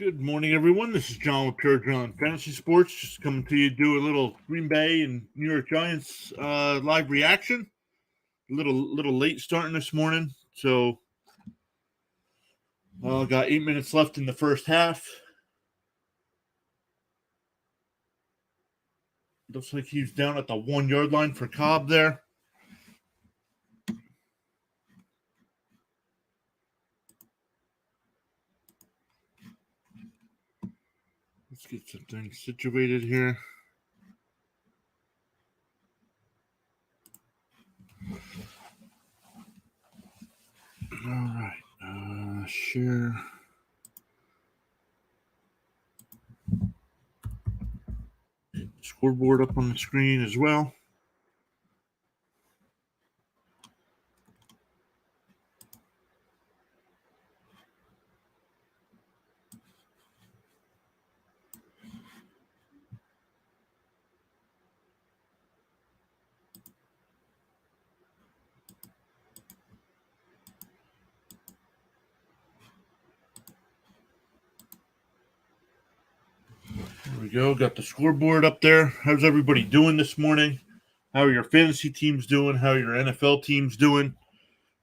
Good morning, everyone. This is John with Pure John Fantasy Sports. Just coming to you to do a little Green Bay and New York Giants live reaction. A little late starting this morning, so got 8 minutes left in the first half. Looks like he's down at the 1 yard line for Cobb there. Let's get something situated here. All right, share. Scoreboard up on the screen as well. There we go. Got the scoreboard up there. How's everybody doing this morning? How are your fantasy teams doing? How are your NFL teams doing?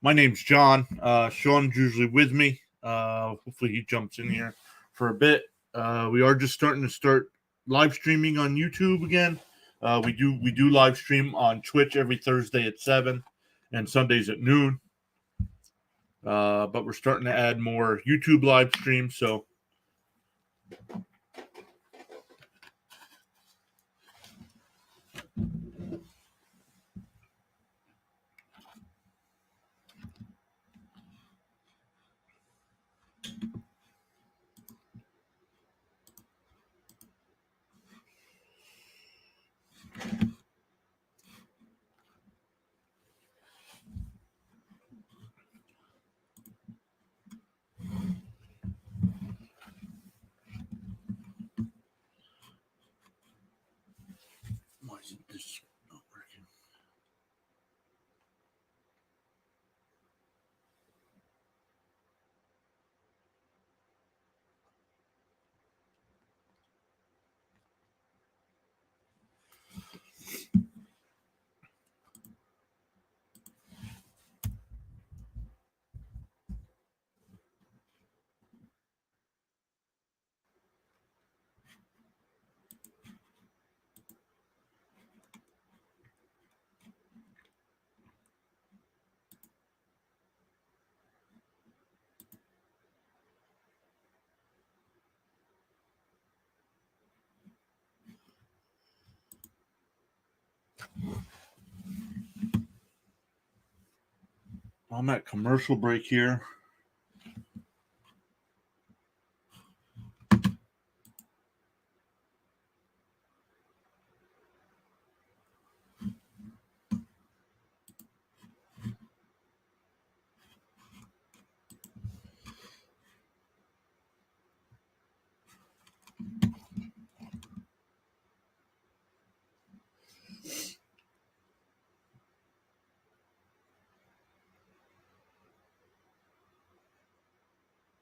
My name's John. Sean's usually with me. Hopefully he jumps in here for a bit. We are just starting to live streaming on YouTube again. We do live stream on Twitch every Thursday at 7 and Sundays at noon. But we're starting to add more YouTube live streams. So why isn't this not working? I'm at commercial break here.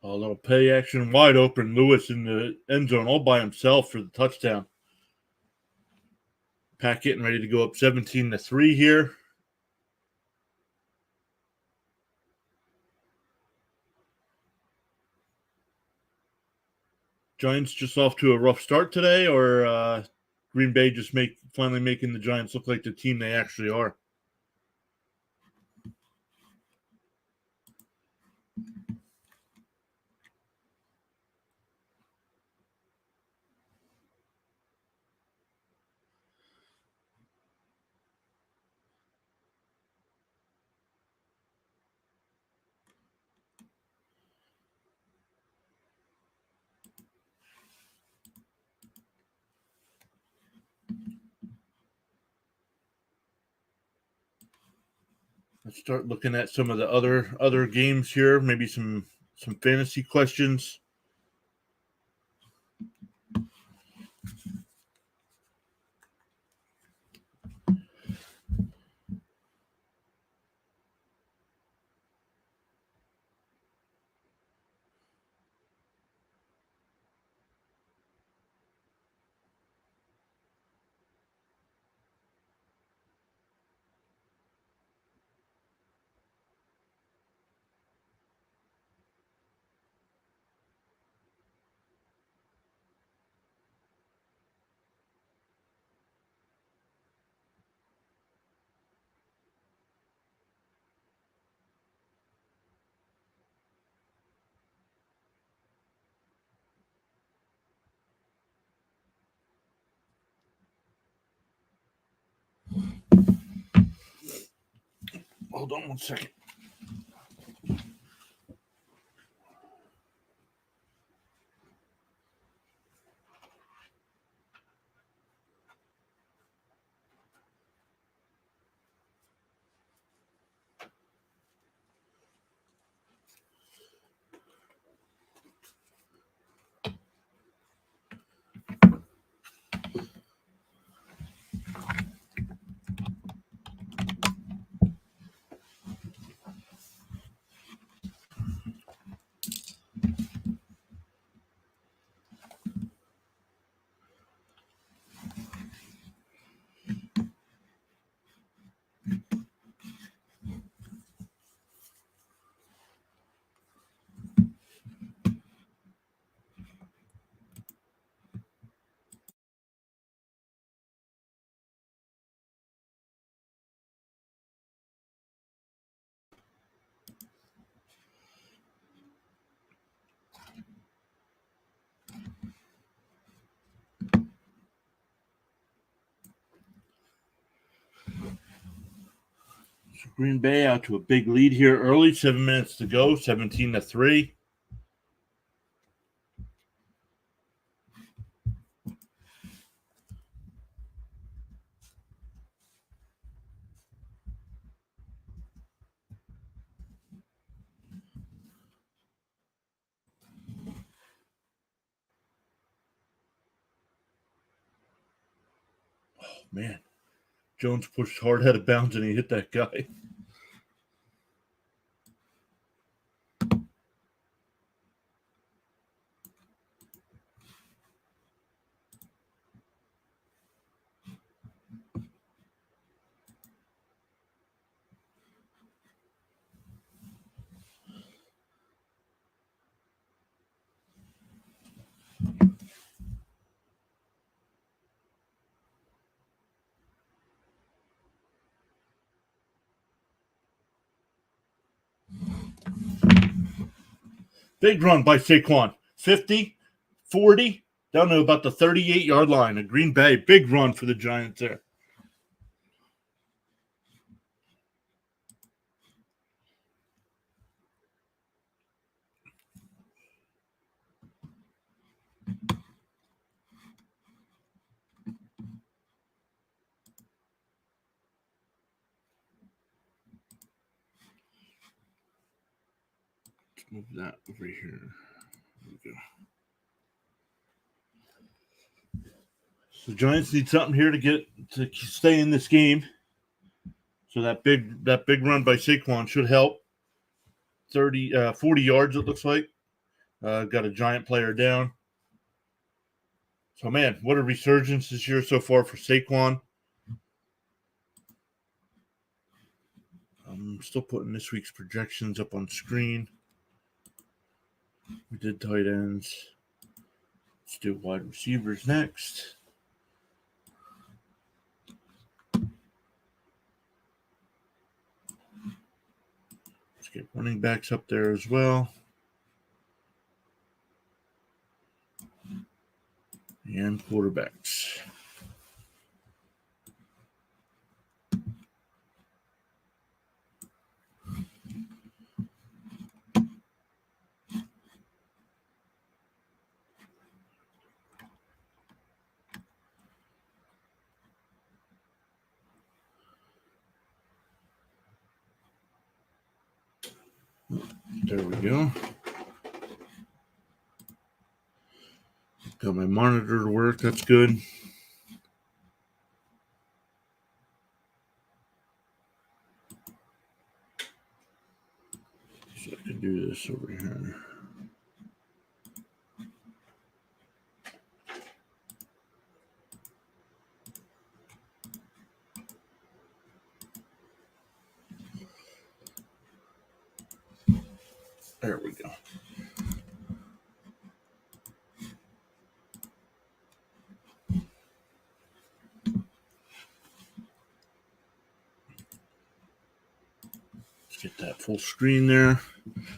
A little play action, wide open. Lewis in the end zone all by himself for the touchdown. Pack getting ready to go up 17-3 here. Giants just off to a rough start today, or Green Bay just finally making the Giants look like the team they actually are? Let's start looking at some of the other games here. Maybe some fantasy questions. Hold on one second. So Green Bay out to a big lead here early. 7 minutes to go. 17-3. Man, Jones pushed hard out of bounds and he hit that guy. Big run by Saquon. 50, 40, down to about the 38-yard line of Green Bay. Big run for the Giants there. Let's move that over here. There we go. So Giants need something here to stay in this game. So that big run by Saquon should help. 40 yards it looks like. Got a Giant player down. So man, what a resurgence this year so far for Saquon. I'm still putting this week's projections up on screen. We did tight ends. Let's do wide receivers next. Let's get running backs up there as well. And quarterbacks. There we go. Got my monitor to work. That's good. So I can do this over here. There we go. Let's get that full screen there.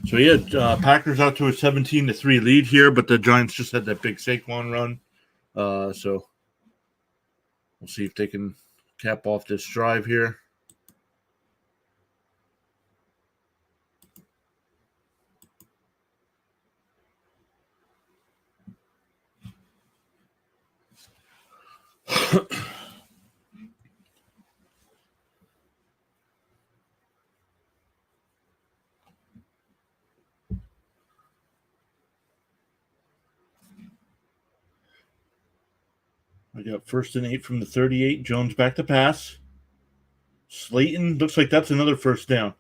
So yeah, Packers out to a 17-3 lead here, but the Giants just had that big Saquon run. So we'll see if they can cap off this drive here. I got 1st and 8 from the 38. Jones back to pass. Slayton looks like that's another first down.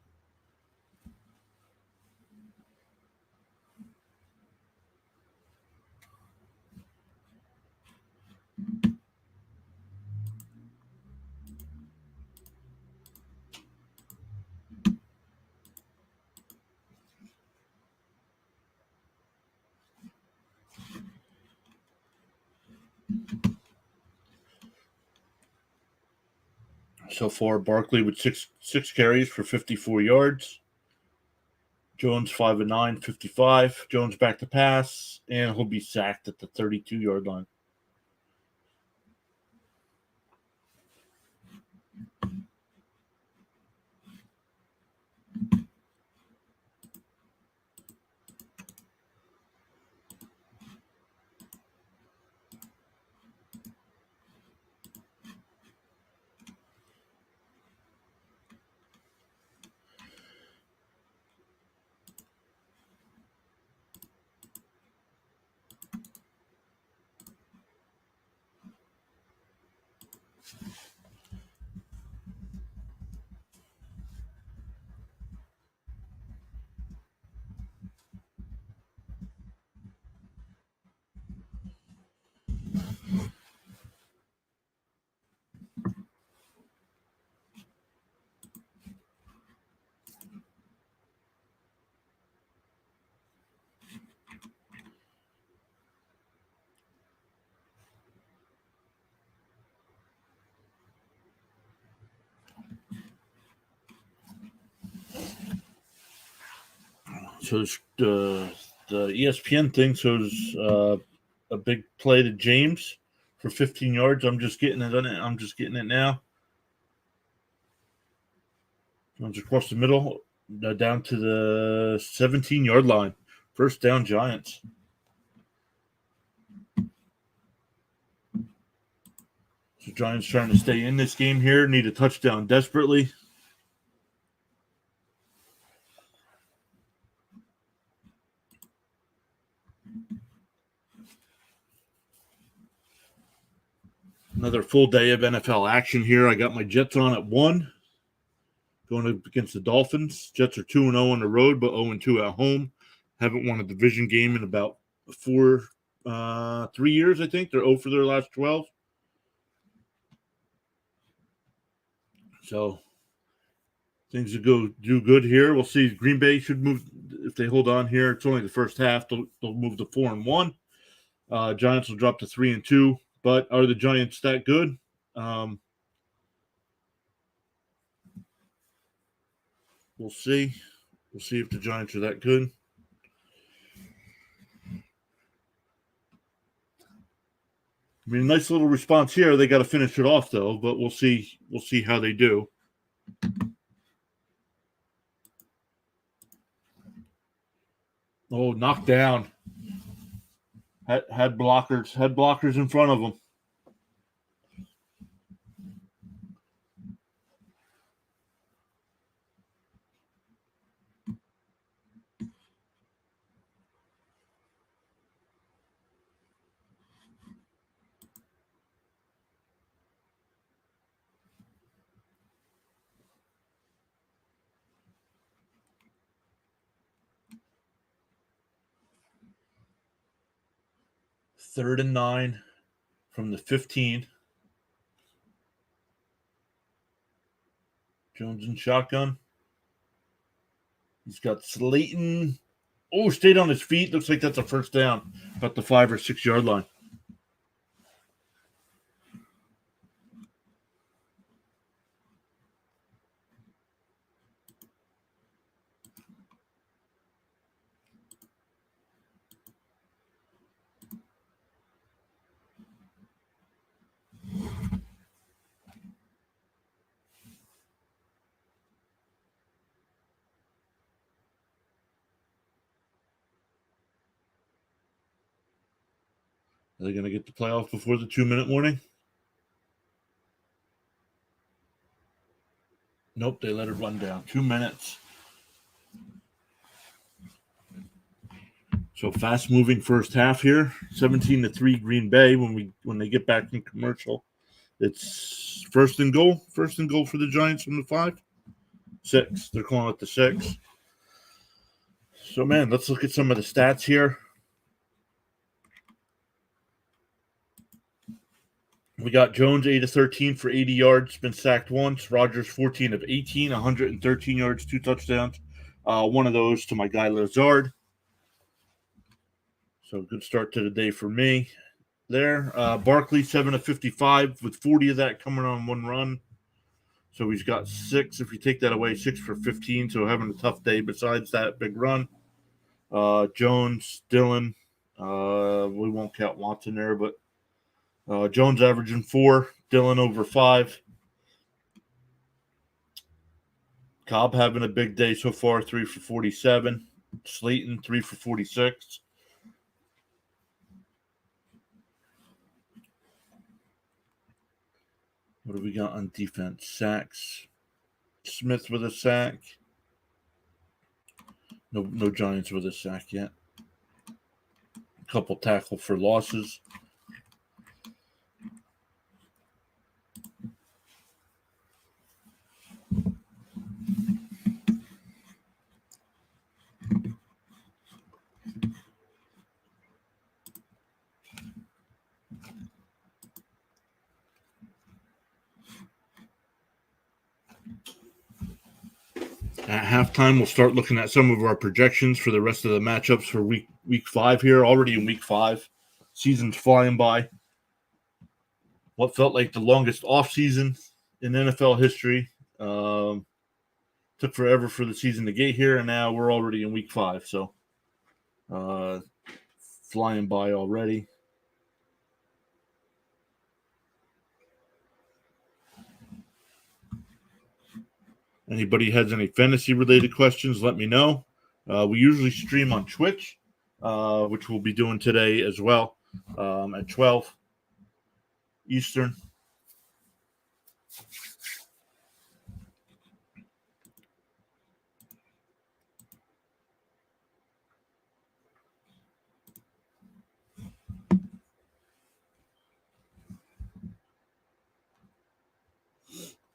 So far, Barkley with six carries for 54 yards. Jones 5 and 9, 55. Jones back to pass, and he'll be sacked at the 32-yard line. So the ESPN thing shows a big play to James for 15 yards. I'm just getting it now. Runs across the middle, down to the 17-yard line. First down, Giants. So Giants trying to stay in this game here. Need a touchdown desperately. Another full day of NFL action here. I got my Jets on at 1. Going up against the Dolphins. Jets are 2-0 on the road, but 0-2 at home. Haven't won a division game in about 3 years, I think. They're 0 for their last 12. So things will do good here. We'll see. Green Bay should move if they hold on here. It's only the first half. They'll move to 4-1. Giants will drop to 3-2. But are the Giants that good? We'll see. We'll see if the Giants are that good. I mean, nice little response here. They got to finish it off though, but we'll see. We'll see how they do. Oh, knocked down. Had blockers in front of them. Third and 9 from the 15. Jones in shotgun. He's got Slayton. Oh, stayed on his feet. Looks like that's a first down. About the 5 or 6 yard line. Are they going to get the playoff before the 2-minute warning? Nope, they let it run down. 2 minutes. So fast moving first half here. 17-3 Green Bay when they get back in commercial. It's first and goal. First and goal for the Giants from the 5. 6. They're calling it the 6. So man, let's look at some of the stats here. We got Jones 8 of 13 for 80 yards, been sacked once. Rodgers 14 of 18, 113 yards, 2 touchdowns. One of those to my guy Lazard. So good start to the day for me there. Barkley 7 of 55 with 40 of that coming on one run. So he's got 6. If you take that away, 6 for 15. So having a tough day besides that big run. Jones, Dillon. We won't count Watson there, but Jones averaging 4, Dillon over 5. Cobb having a big day so far, 3 for 47. Slayton, 3 for 46. What do we got on defense? Sacks. Smith with a sack. No Giants with a sack yet. A couple tackle for losses. At halftime, we'll start looking at some of our projections for the rest of the matchups for week 5 here. Already in week 5. Season's flying by. What felt like the longest offseason in NFL history. Took forever for the season to get here, and now we're already in week 5. So flying by already. Anybody has any fantasy-related questions, let me know. We usually stream on Twitch, which we'll be doing today as well at 12 Eastern.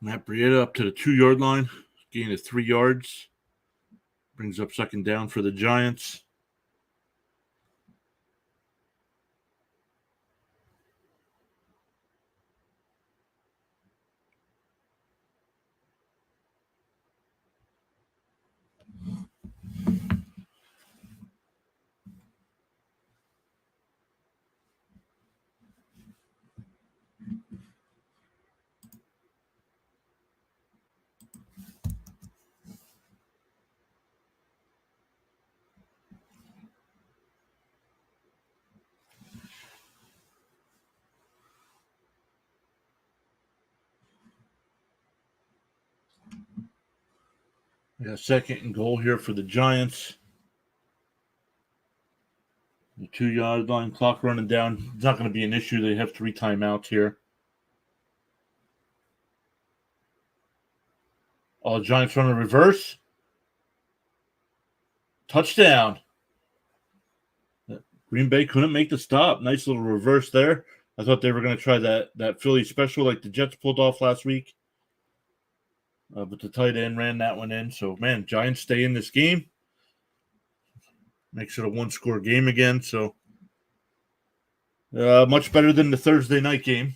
Matt Breida up to the 2-yard line, gain of 3 yards. Brings up second down for the Giants. We got second and goal here for the Giants. The 2-yard line, clock running down. It's not going to be an issue. They have 3 timeouts here. Oh, the Giants run a reverse. Touchdown. Green Bay couldn't make the stop. Nice little reverse there. I thought they were going to try that Philly special like the Jets pulled off last week. But the tight end ran that one in. So, man, Giants stay in this game. Makes it a 1-score game again. So, much better than the Thursday night game.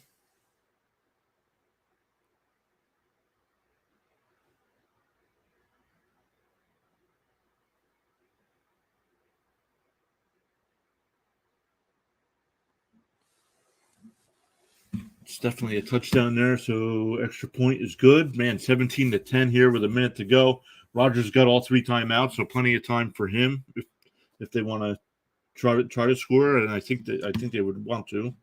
It's definitely a touchdown there, so extra point is good. Man, 17-10 here with a minute to go. Rodgers got all 3 timeouts, so plenty of time for him if they want to try to score, and I think they would want to.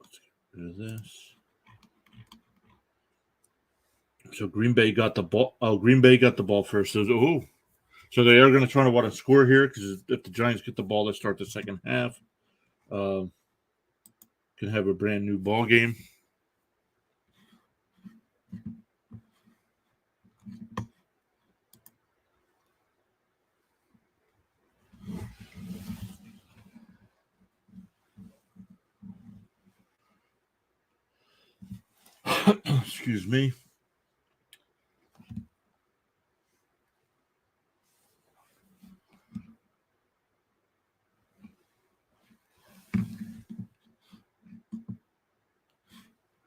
Let's get rid of this. So Green Bay got the ball. Oh, Green Bay got the ball first. So, So they are going to try to want to score here because if the Giants get the ball to start the second half, can have a brand new ball game. Excuse me.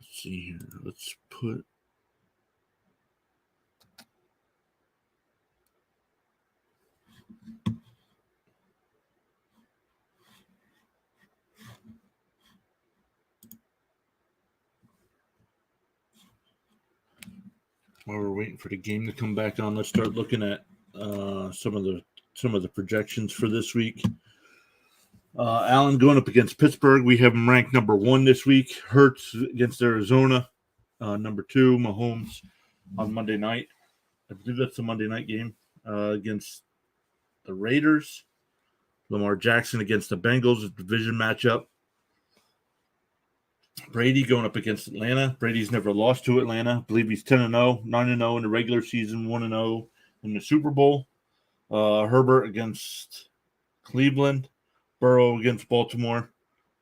Let's see here. Let's put. While we're waiting for the game to come back on, let's start looking at some of the projections for this week. Allen going up against Pittsburgh. We have him ranked number 1 this week. Hurts against Arizona, number 2. Mahomes on Monday night. I believe that's the Monday night game against the Raiders. Lamar Jackson against the Bengals, a division matchup. Brady going up against Atlanta. Brady's never lost to Atlanta. I believe he's 10-0, 9-0 in the regular season, 1-0 in the Super Bowl. Herbert against Cleveland. Burrow against Baltimore.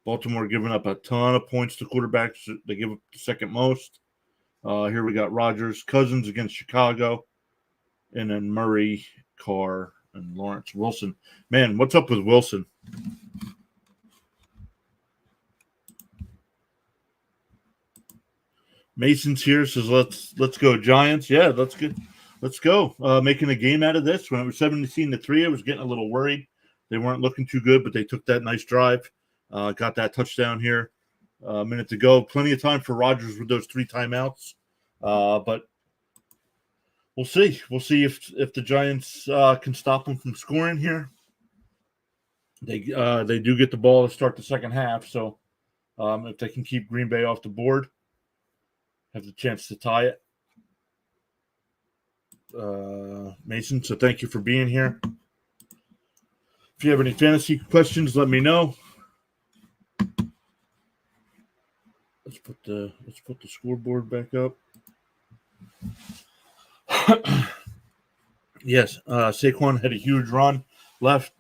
Baltimore giving up a ton of points to quarterbacks. They give up the second most. Here we got Rodgers. Cousins against Chicago. And then Murray, Carr, and Lawrence. Wilson. Man, what's up with Wilson? Mason's here, says let's go Giants. Yeah, that's good. Let's go. Making a game out of this. When it was 17-3, I was getting a little worried. They weren't looking too good, but they took that nice drive. Got that touchdown here a minute to go. Plenty of time for Rodgers with those 3 timeouts. But we'll see. We'll see if the Giants can stop them from scoring here. They do get the ball to start the second half, so if they can keep Green Bay off the board, have the chance to tie it. Mason, so thank you for being here. If you have any fantasy questions, let me know. Let's put the scoreboard back up. Yes, Saquon had a huge run. Left.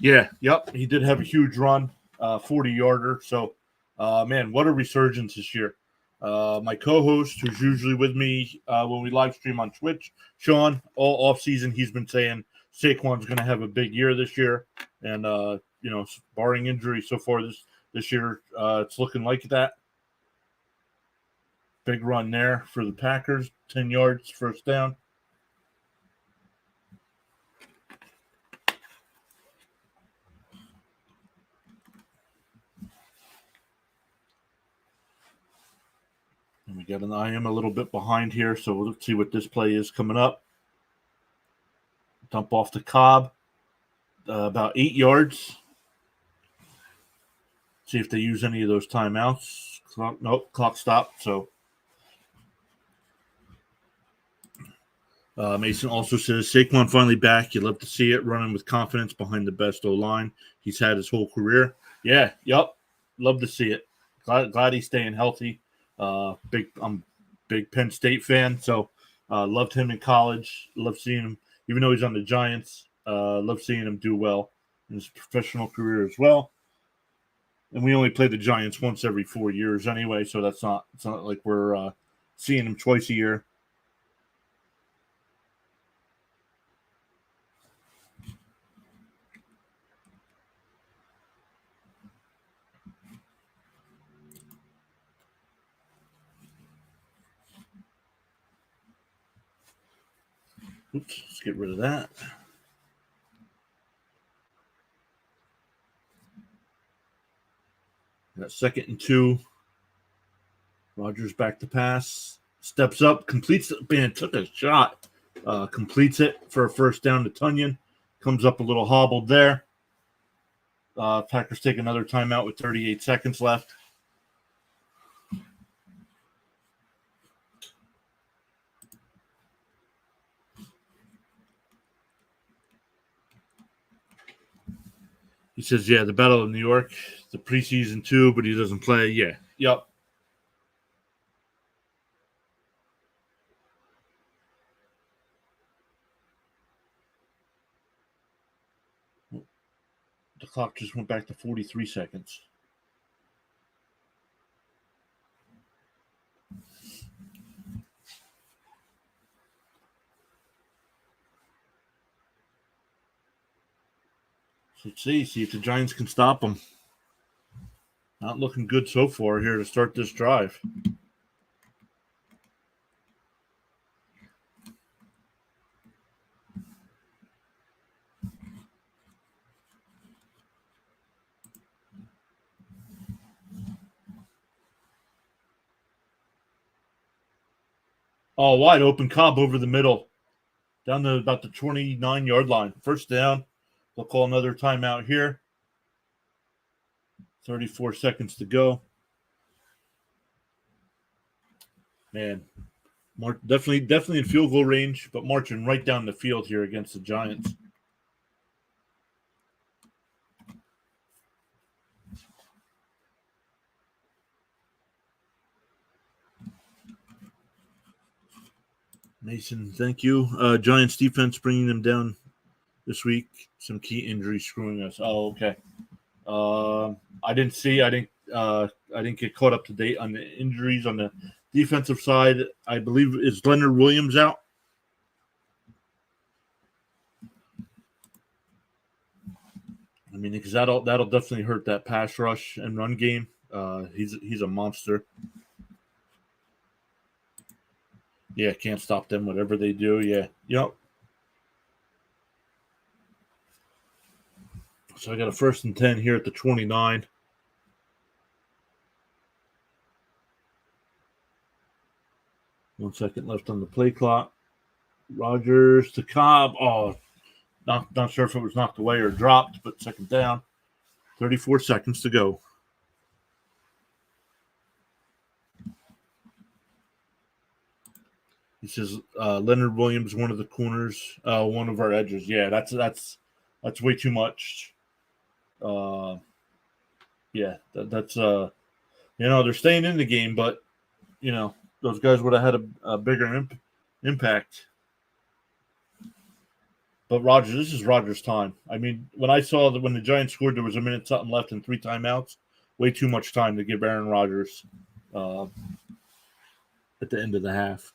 Yeah, yep, he did have a huge run, 40-yarder. So, man, what a resurgence this year. My co-host, who's usually with me when we live stream on Twitch, Sean, all offseason, he's been saying Saquon's going to have a big year this year. And, barring injury so far this year, it's looking like that. Big run there for the Packers, 10 yards, first down. And we got I am a little bit behind here, so let's see what this play is coming up. Dump off the Cobb, about 8 yards. See if they use any of those timeouts. Clock stopped. So Mason also says Saquon finally back. You love to see it, running with confidence behind the best O-line he's had his whole career. Yeah, yep, love to see it. Glad he's staying healthy. I'm big Penn State fan, so loved him in college. Love seeing him, even though he's on the Giants. Love seeing him do well in his professional career as well. And we only play the Giants once every 4 years anyway, so it's not like we're seeing him twice a year. Oops, let's get rid of that. Got 2nd and 2. Rodgers back to pass. Steps up, completes it. Man, took a shot. Completes it for a first down to Tunyon. Comes up a little hobbled there. Packers take another timeout with 38 seconds left. He says, yeah, the Battle of New York, the preseason too, but he doesn't play. Yeah. Yep. The clock just went back to 43 seconds. So let's see if the Giants can stop them. Not looking good so far here to start this drive. Oh, wide open Cobb over the middle. Down to about the 29-yard line. First down. They'll call another timeout here. 34 seconds to go. Man, definitely in field goal range, but marching right down the field here against the Giants. Mason, thank you. Giants defense bringing them down this week. Some key injuries screwing us. Oh, okay. I didn't get caught up to date on the injuries on the defensive side. I believe is Leonard Williams out. I mean, because that'll definitely hurt that pass rush and run game. He's a monster. Yeah, can't stop them. Whatever they do, yeah, yep. So I got a 1st and 10 here at the 29. One second left on the play clock. Rodgers to Cobb. Oh, not sure if it was knocked away or dropped, but second down. 34 seconds to go. He says Leonard Williams, one of the corners, one of our edges. Yeah, that's way too much. Yeah, that's they're staying in the game, but those guys would have had a bigger impact. But Rodgers, this is Rodgers' time. I mean, when I saw that when the Giants scored, there was a minute something left and 3 timeouts. Way too much time to give Aaron Rodgers at the end of the half.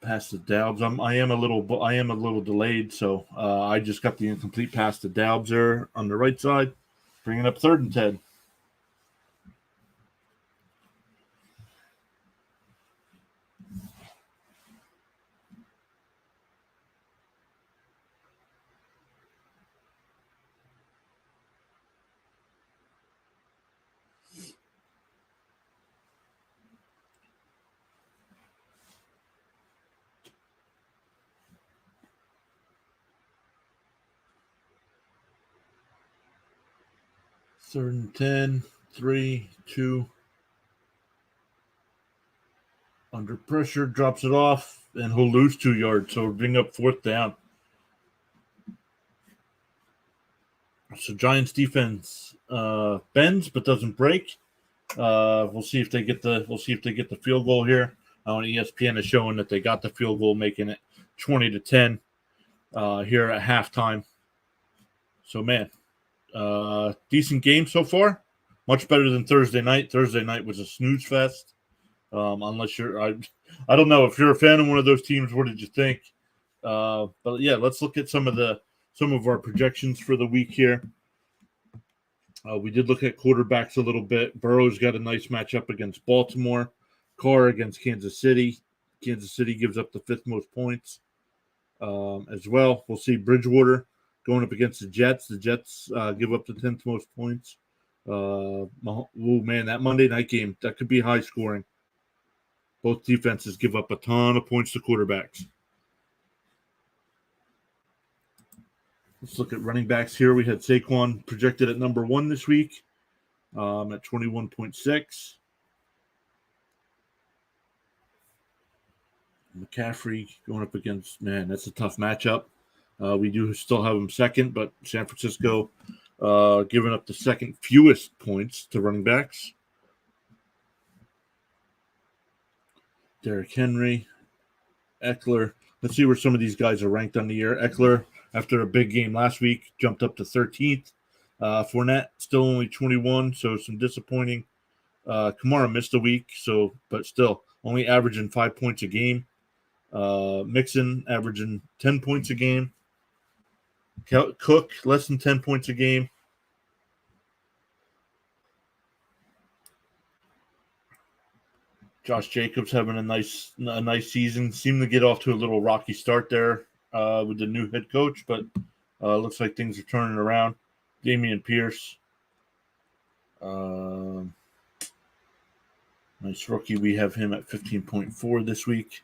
Pass to Daubs. I am a little delayed, so I just got the incomplete pass to Daubs there on the right side, bringing up 3rd and 10. Third and 10, 3, 2. Under pressure, drops it off, and he'll lose 2 yards. So we'll bring up 4th down. So Giants defense bends but doesn't break. We'll see if they get the field goal here. On ESPN is showing that they got the field goal, making it 20-10 here at halftime. So man, decent game so far. Much better than Thursday night. Thursday night was a snooze fest. Unless I don't know if you're a fan of one of those teams. What did you think? But yeah, let's look at some of our projections for the week here. We did look at quarterbacks a little bit. Burrow's got a nice matchup against Baltimore. Carr against Kansas City. Kansas City gives up the 5th most points as well. We'll see Bridgewater going up against the Jets. The Jets give up the 10th most points. Man, that Monday night game, that could be high scoring. Both defenses give up a ton of points to quarterbacks. Let's look at running backs here. We had Saquon projected at number 1 this week at 21.6. McCaffrey going up against, man, that's a tough matchup. We do still have him second, but San Francisco giving up the second fewest points to running backs. Derrick Henry, Eckler. Let's see where some of these guys are ranked on the year. Eckler, after a big game last week, jumped up to 13th. Fournette, still only 21, so some disappointing. Kamara missed a week, but still only averaging 5 points a game. Mixon averaging 10 points a game. Cook, less than 10 points a game. Josh Jacobs having a nice season. Seemed to get off to a little rocky start there with the new head coach, but looks like things are turning around. Damian Pierce, nice rookie. We have him at 15.4 this week.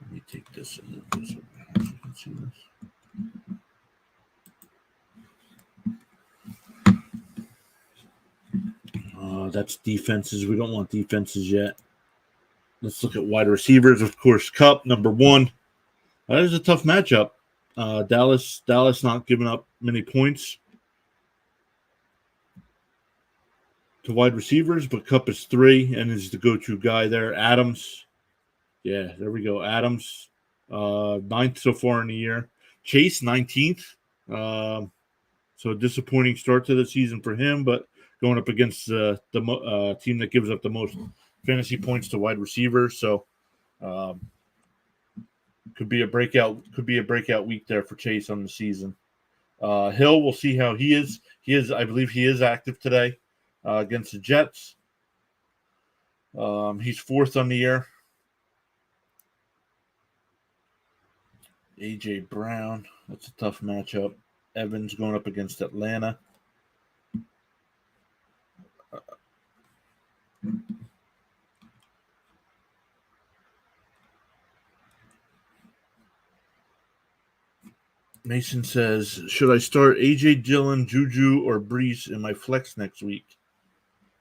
Let me take this and move this over so you can see this. That's defenses. We don't want defenses yet. Let's look at wide receivers. Of course, Kupp, number one. That is a tough matchup. Dallas not giving up many points to wide receivers, but Kupp is 3 and is the go-to guy there. Adams. Yeah, there we go. Adams, 9th so far in the year. Chase, 19th. So a disappointing start to the season for him, but going up against the team that gives up the most fantasy points to wide receivers. So could be a breakout week there for Chase on the season. Hill, we'll see how he is. I believe he is active today against the Jets. He's 4th on the year. A.J. Brown, that's a tough matchup. Evans going up against Atlanta. Mason says, should I start A.J. Dillon, Juju, or Brees in my flex next week?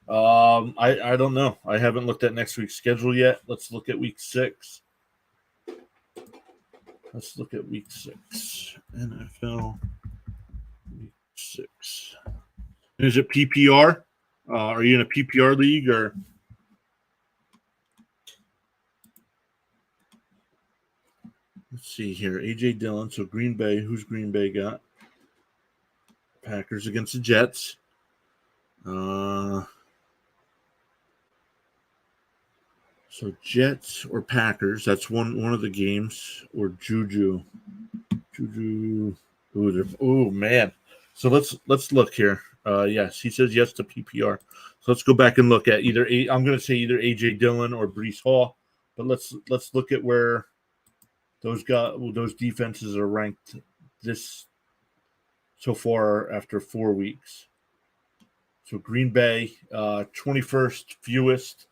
I don't know. I haven't looked at next week's schedule yet. Let's look at week 6. Let's look at week 6. NFL week 6. Is it PPR? Are you in a PPR league or? Let's see here. A.J. Dillon. So Green Bay. Who's Green Bay got? Packers against the Jets. So Jets or Packers. That's one of the games. Or Juju. Oh man. So let's look here. Yes, he says yes to PPR. So let's go back and look at I'm going to say either A.J. Dillon or Brees Hall. But let's look at where those defenses are ranked this so far after 4 weeks. So Green Bay, 21st fewest.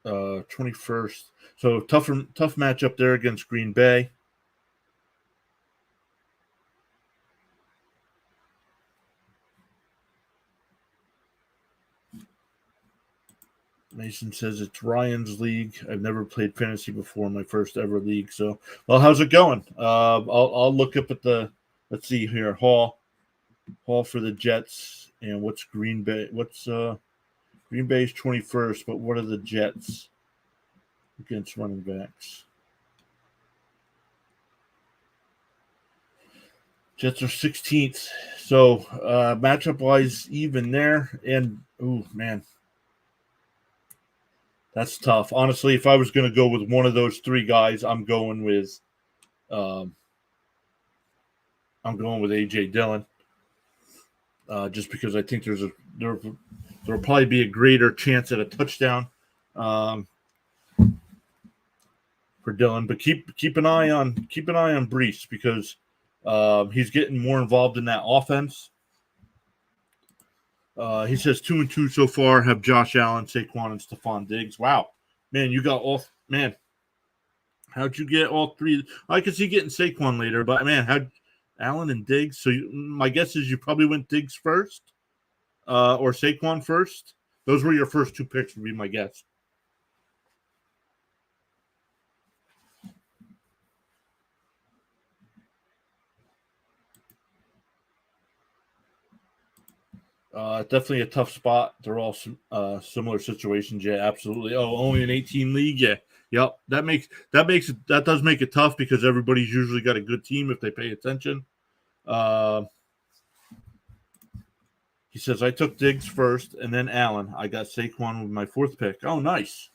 21st. So tough matchup there against Green Bay. Mason says it's Ryan's league. I've never played fantasy before, my first ever league. So, well, how's it going? I'll look up at let's see here, Hall for the Jets, and what's Green Bay? What's Green Bay's 21st, but what are the Jets against running backs? Jets are 16th, so matchup wise, even there, and oh man. That's tough. Honestly, if I was going to go with one of those 3 guys, I'm going with A.J. Dillon, just because I think there'll probably be a greater chance at a touchdown for Dillon. But keep an eye on Brees because he's getting more involved in that offense. He says 2-2 so far have Josh Allen, Saquon, and Stephon Diggs. Wow, man, you got all man. How'd you get all 3? I could see getting Saquon later, but man, Allen and Diggs. So my guess is you probably went Diggs first, or Saquon first. Those were your first two picks, would be my guess. Definitely a tough spot. They're all similar situations. Yeah, absolutely. Oh, only an 18 league. Yeah, yep. That does make it tough because everybody's usually got a good team if they pay attention. He says I took Diggs first and then Allen. I got Saquon with my fourth pick. Oh, nice.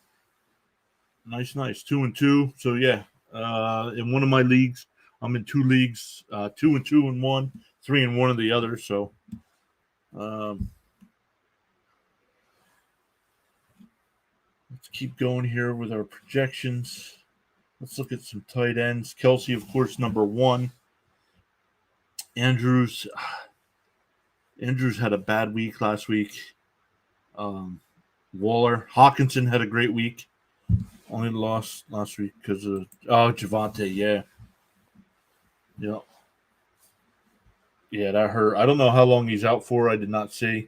2-2. So yeah, in one of my leagues, I'm in two leagues, 2-2 in one, 3-1 in the other. So. Let's keep going here with our projections. Let's look at some tight ends. Kelsey, of course, number one. Andrews had a bad week last week. Waller. Hawkinson had a great week. Only lost last week because of Javonte, yeah. Yeah, that hurt. I don't know how long he's out for. I did not see.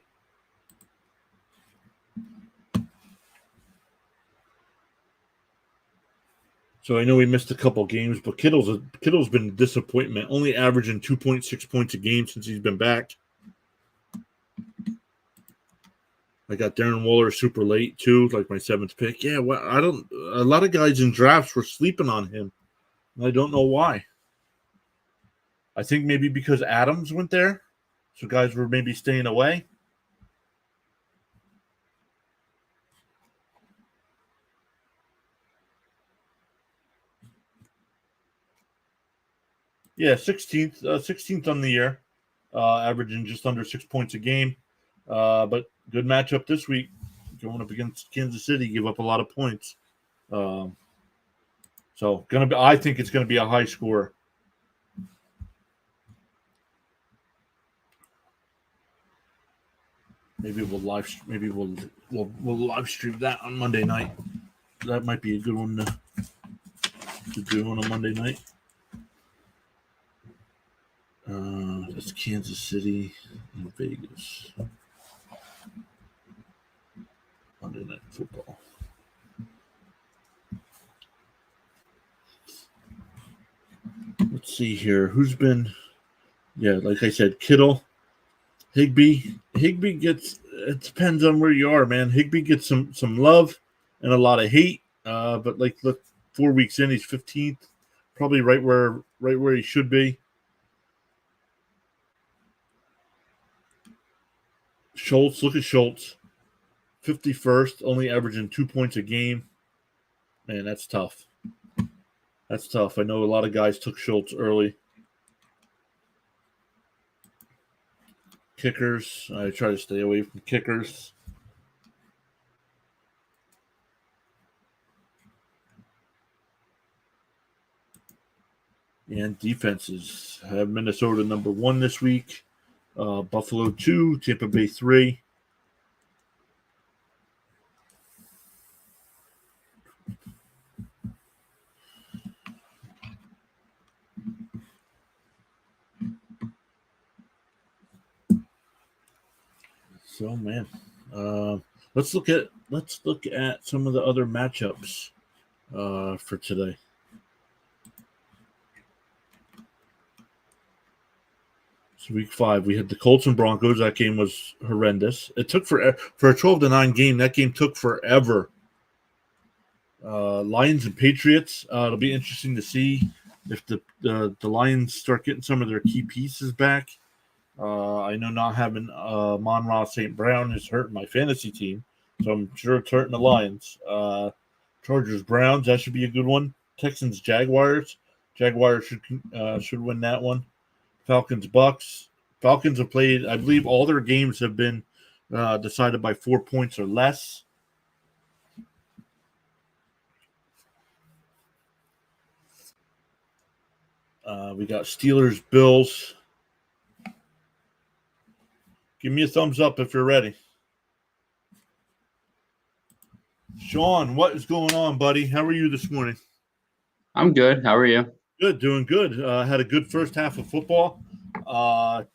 So I know he missed a couple games, but Kittle's been a disappointment. Only averaging 2.6 points a game since he's been back. I got Darren Waller super late too, like my seventh pick. Yeah, well, a lot of guys in drafts were sleeping on him. I don't know why. I think maybe because Adams went there, so guys were maybe staying away. Yeah, 16th on the year, averaging just under 6 points a game. But good matchup this week, going up against Kansas City, give up a lot of points. So I think it's gonna be a high score. Maybe we'll live stream that on Monday night. That might be a good one to do on a Monday night. That's Kansas City and Vegas. Monday Night Football. Let's see here. Who's been? Yeah, like I said, Kittle, Higbee gets. It depends on where you are, man. Higbee gets some love and a lot of hate. But look, 4 weeks in, he's 15th, probably right where he should be. Schultz, look at Schultz, 51st, only averaging 2 points a game. Man, that's tough. That's tough. I know a lot of guys took Schultz early. Kickers, I try to stay away from kickers. And defenses have Minnesota number 1 this week, Buffalo 2, Tampa Bay 3. So man, let's look at some of the other matchups for today. So week 5, we had the Colts and Broncos. That game was horrendous. It took for a 12-9 game. That game took forever. Lions and Patriots. It'll be interesting to see if the Lions start getting some of their key pieces back. I know not having Monroe St. Brown is hurting my fantasy team, so I'm sure it's hurting the Lions. Chargers Browns, that should be a good one. Texans Jaguars. Jaguars should win that one. Falcons Bucks. Falcons have played, I believe, all their games have been decided by 4 points or less. We got Steelers Bills. Give me a thumbs up if you're ready. Sean, what is going on, buddy? How are you this morning? I'm good. How are you? Good, doing good. Had a good first half of football. A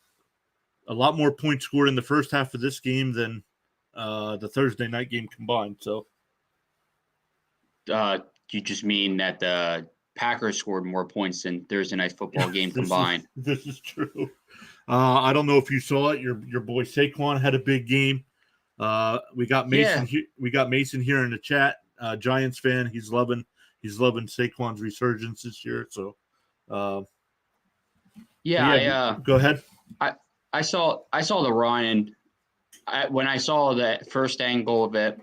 lot more points scored in the first half of this game than the Thursday night game combined. So, you just mean that the Packers scored more points than Thursday night football game combined? This is true. I don't know if you saw it. Your boy Saquon had a big game. We got Mason. Yeah. We got Mason here in the chat. Giants fan. He's loving Saquon's resurgence this year. So, go ahead. I saw the run, and when I saw the first angle of it,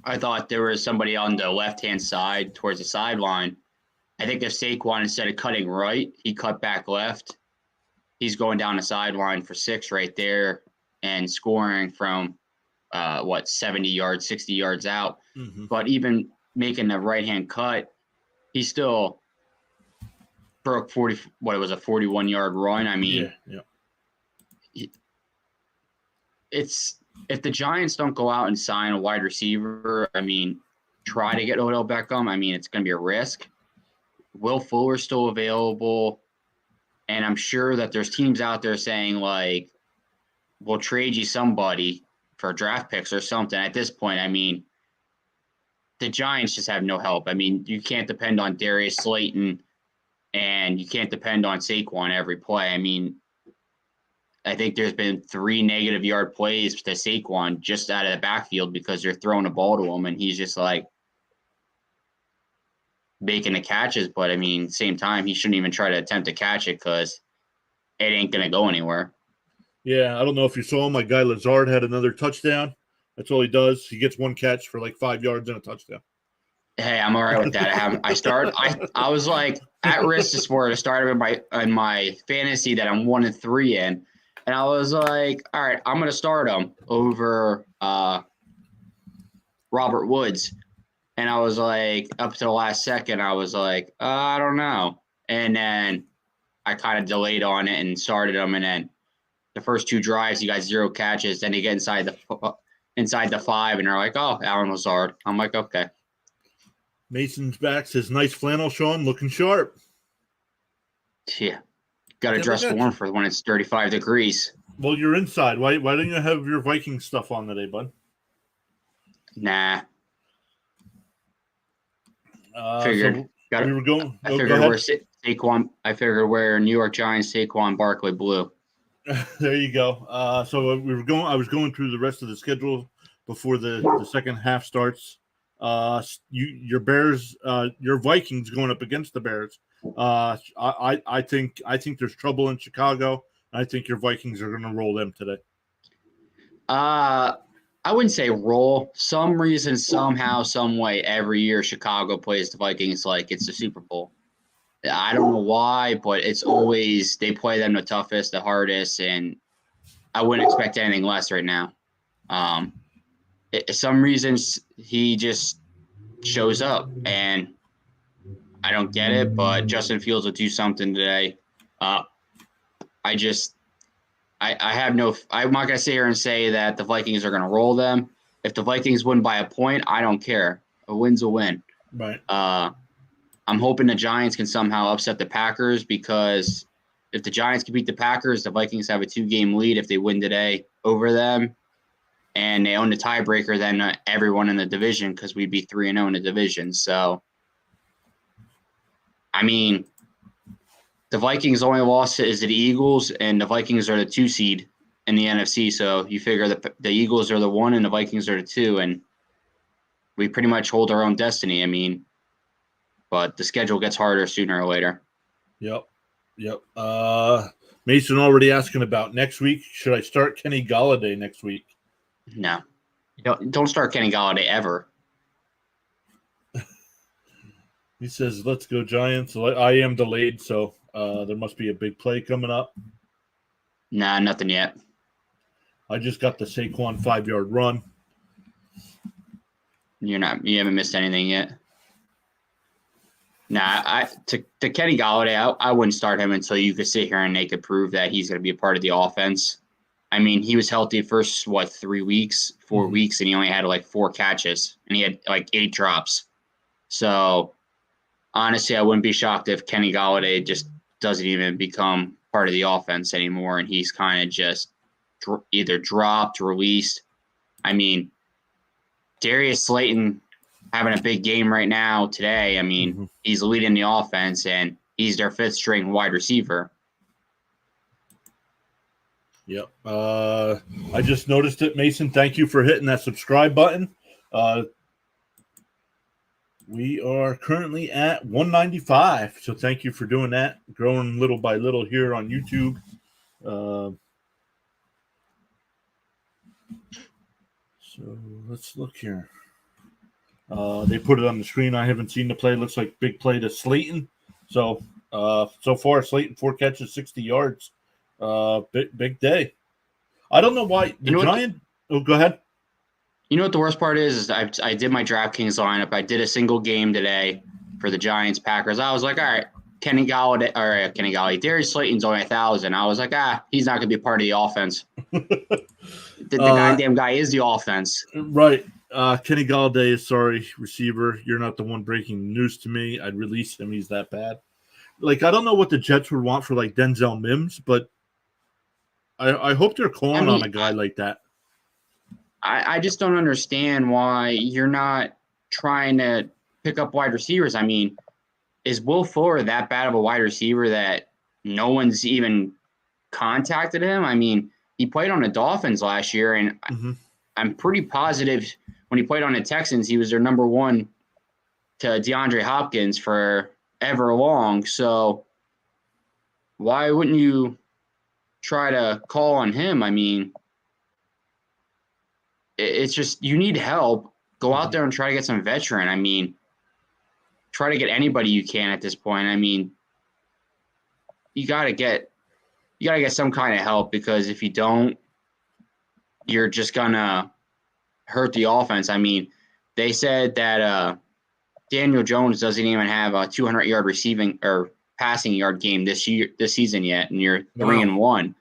I thought there was somebody on the left-hand side towards the sideline. I think if Saquon, instead of cutting right, he cut back left, he's going down the sideline for 6 right there and scoring from, 70 yards, 60 yards out. Mm-hmm. But even making the right-hand cut, he still broke 41-yard run. I mean, it's if the Giants don't go out and sign a wide receiver, I mean, try to get Odell Beckham, I mean, it's going to be a risk. Will Fuller's still available, and I'm sure that there's teams out there saying, like, we'll trade you somebody for draft picks or something. At this point, I mean, the Giants just have no help. I mean, you can't depend on Darius Slayton, and you can't depend on Saquon every play. I mean, I think there's been 3 negative-yard plays to Saquon just out of the backfield because they're throwing a ball to him, and he's just, like, making the catches. But, I mean, same time, he shouldn't even try to attempt to catch it because it ain't going to go anywhere. Yeah, I don't know if you saw my guy Lazard had another touchdown. That's all he does. He gets 1 catch for like 5 yards and a touchdown. Hey, I'm all right with that. I was like at risk to sport. I started in my fantasy that I'm 1-3 in, and I was like, all right, I'm gonna start him over Robert Woods, and I was like, up to the last second, I was like, I don't know, and then I kind of delayed on it and started him, and then the first 2 drives, he got 0 catches. Then he get inside the 5, and they're like, oh, Allen Lazard. I'm like, okay. Mason's back says, nice flannel, Sean, looking sharp. Yeah. Got to dress warm for when it's 35 degrees. Well, you're inside. Why don't you have your Viking stuff on today, bud? Nah. Figured. We were going. I figured we're Saquon. I figured we're New York Giants Saquon Barkley blue. There you go. So we were going. I was going through the rest of the schedule before the second half starts. Your Bears, your Vikings going up against the Bears. I think there's trouble in Chicago. I think your Vikings are going to roll them today. I wouldn't say roll. Some reason, somehow, some way, every year Chicago plays the Vikings like it's the Super Bowl. I don't know why, but it's always they play them the toughest, the hardest, and I wouldn't expect anything less right now. Some reasons he just shows up, and I don't get it, but Justin Fields will do something today. I'm not going to sit here and say that the Vikings are going to roll them. If the Vikings win by a point, I don't care. A win's a win. Right. I'm hoping the Giants can somehow upset the Packers because if the Giants can beat the Packers, the Vikings have a 2-game lead if they win today over them. And they own the tiebreaker than everyone in the division because we'd be 3-0 in the division. So, I mean, the Vikings' only loss is the Eagles, and the Vikings are the 2 seed in the NFC. So you figure the Eagles are the 1 and the Vikings are the 2, and we pretty much hold our own destiny. I mean, but the schedule gets harder sooner or later. Yep. Mason already asking about next week. Should I start Kenny Golladay next week? No. Don't start Kenny Golladay ever. He says, let's go Giants. I am delayed, so there must be a big play coming up. Nah, nothing yet. I just got the Saquon 5-yard run. You haven't missed anything yet. Nah, to Kenny Golladay, I wouldn't start him until you could sit here and they could prove that he's going to be a part of the offense. I mean, he was healthy first, 3 weeks, 4 weeks, and he only had like 4 catches, and he had like 8 drops. So, honestly, I wouldn't be shocked if Kenny Golladay just doesn't even become part of the offense anymore, and he's kind of just either dropped, released. I mean, Darius Slayton having a big game right now today. I mean, he's leading the offense, and he's their fifth string wide receiver. Yep. I just noticed it, Mason. Thank you for hitting that subscribe button. We are currently at 195, so thank you for doing that. Growing little by little here on YouTube. So let's look here. They put it on the screen. I haven't seen the play. Looks like big play to Slayton. So far, Slayton 4 catches, 60 yards. Big day. I don't know why the Giant. Go ahead. You know what the worst part is I did my DraftKings lineup. I did a single game today for the Giants Packers. I was like, all right, Kenny Galladay, Darius Slayton's only 1,000. I was like, he's not going to be part of the offense. The goddamn guy is the offense. Right. Kenny Galladay is sorry, receiver. You're not the one breaking news to me. I'd release him. He's that bad. Like, I don't know what the Jets would want for, like, Denzel Mims, but I hope they're calling on a guy like that. I just don't understand why you're not trying to pick up wide receivers. I mean, is Will Fuller that bad of a wide receiver that no one's even contacted him? I mean, he played on the Dolphins last year, and I'm pretty positive when he played on the Texans, he was their number one to DeAndre Hopkins for ever long. So why wouldn't you try to call on him? I mean, it's just you need help. Go out there and try to get some veteran. I mean, try to get anybody you can at this point. I mean, you gotta get some kind of help, because if you don't, you're just gonna hurt the offense. I mean, they said that Daniel Jones doesn't even have a 200-yard receiving or passing yard game this season yet, and you're 3-1.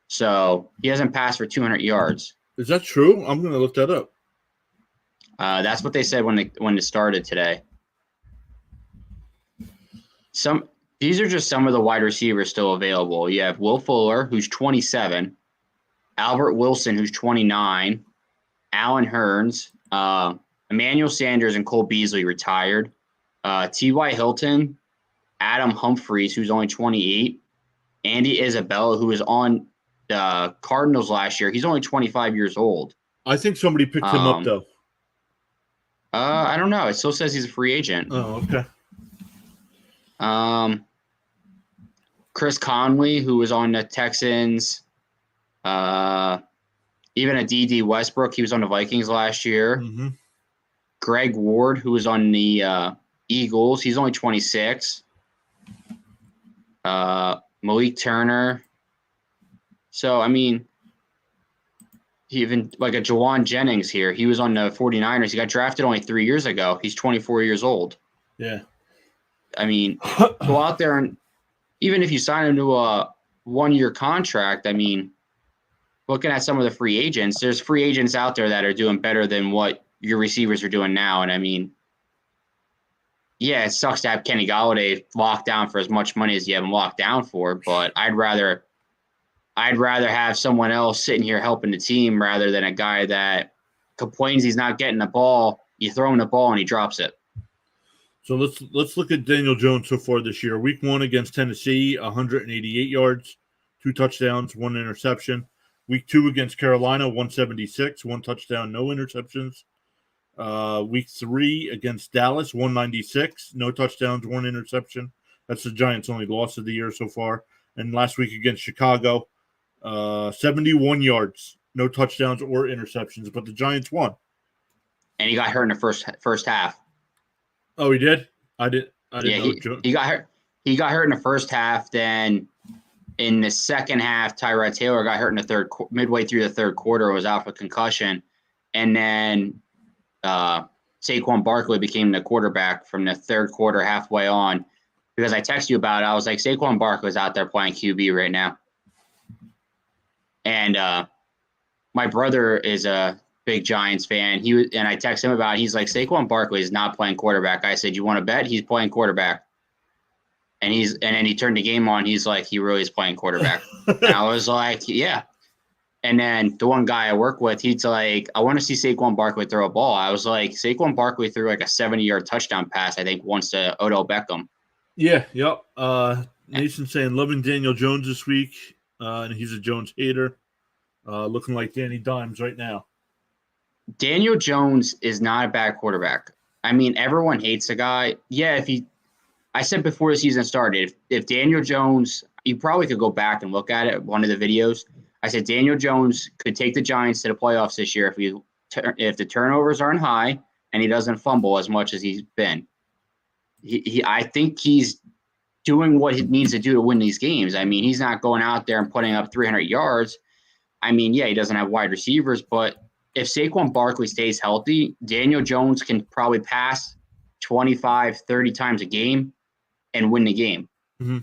So he hasn't passed for 200 yards. Is that true? I'm going to look that up. That's what they said when it started today. These are just some of the wide receivers still available. You have Will Fuller, who's 27, Albert Wilson, who's 29, Allen Hurns, Emmanuel Sanders, and Cole Beasley retired, T.Y. Hilton, Adam Humphries, who's only 28, Andy Isabella, who was on the Cardinals last year. He's only 25 years old. I think somebody picked him up, though. I don't know. It still says he's a free agent. Oh, okay. Chris Conley, who was on the Texans. Even a D.D. Westbrook, he was on the Vikings last year. Greg Ward, who was on the Eagles, he's only 26. Malik Turner. So, I mean, even like a Jawan Jennings here. He was on the 49ers. He got drafted only 3 years ago. He's 24 years old. Yeah. I mean, go out there and even if you sign him to a 1-year contract, I mean, looking at some of the free agents, there's free agents out there that are doing better than what your receivers are doing now. And I mean, yeah, it sucks to have Kenny Galladay locked down for as much money as you have him locked down for, but I'd rather have someone else sitting here helping the team rather than a guy that complains he's not getting the ball. You throw him the ball and he drops it. So let's look at Daniel Jones so far this year. Week 1 against Tennessee, 188 yards, 2 touchdowns, 1 interception. Week 2 against Carolina, 176, 1 touchdown, no interceptions. Week 3 against Dallas, 196, no touchdowns, 1 interception. That's the Giants' only loss of the year so far. And last week against Chicago, 71 yards, no touchdowns or interceptions, but the Giants won. And he got hurt in the first half. Oh, he did? I didn't know. He got hurt. He got hurt in the first half. Then in the second half, Tyrod Taylor got hurt in the midway through the third quarter, was out for concussion. And then Saquon Barkley became the quarterback from the third quarter halfway on. Because I texted you about it, I was like, Saquon Barkley's out there playing QB right now. And my brother is a big Giants fan. And I texted him about it. He's like, Saquon Barkley is not playing quarterback. I said, you want to bet? He's playing quarterback. And then he turned the game on. He's like, he really is playing quarterback. And I was like, yeah. And then the one guy I work with, he's like, I want to see Saquon Barkley throw a ball. I was like, Saquon Barkley threw like a 70-yard touchdown pass, I think, once to Odell Beckham. Yeah, yep. Nathan's saying loving Daniel Jones this week, and he's a Jones hater. Looking like Danny Dimes right now. Daniel Jones is not a bad quarterback. I mean, everyone hates the guy. Yeah, I said before the season started, if Daniel Jones, you probably could go back and look at it, one of the videos. I said Daniel Jones could take the Giants to the playoffs this year if the turnovers aren't high and he doesn't fumble as much as he's been. I think he's doing what he needs to do to win these games. I mean, he's not going out there and putting up 300 yards. I mean, yeah, he doesn't have wide receivers, but if Saquon Barkley stays healthy, Daniel Jones can probably pass 25, 30 times a game and win the game. Mm-hmm.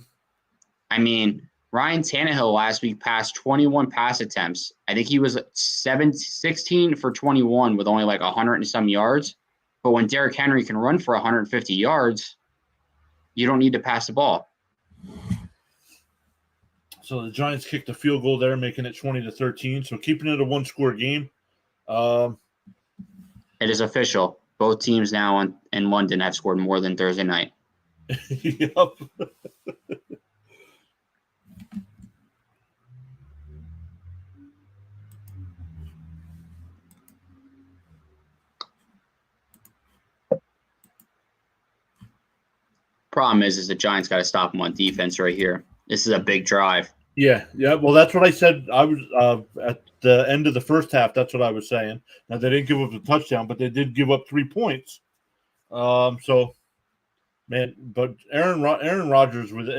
I mean, Ryan Tannehill last week passed 21 pass attempts. I think he was 16 for 21 with only like 100 and some yards. But when Derrick Henry can run for 150 yards, you don't need to pass the ball. So the Giants kicked a field goal there, making it 20-13. So keeping it a one-score game. It is official. Both teams now in London have scored more than Thursday night. Yep. Problem is the Giants got to stop them on defense right here. This is a big drive. Yeah. Well, that's what I said. I was at the end of the first half. That's what I was saying. Now they didn't give up the touchdown, but they did give up 3 points. So, man, but Aaron Rodgers with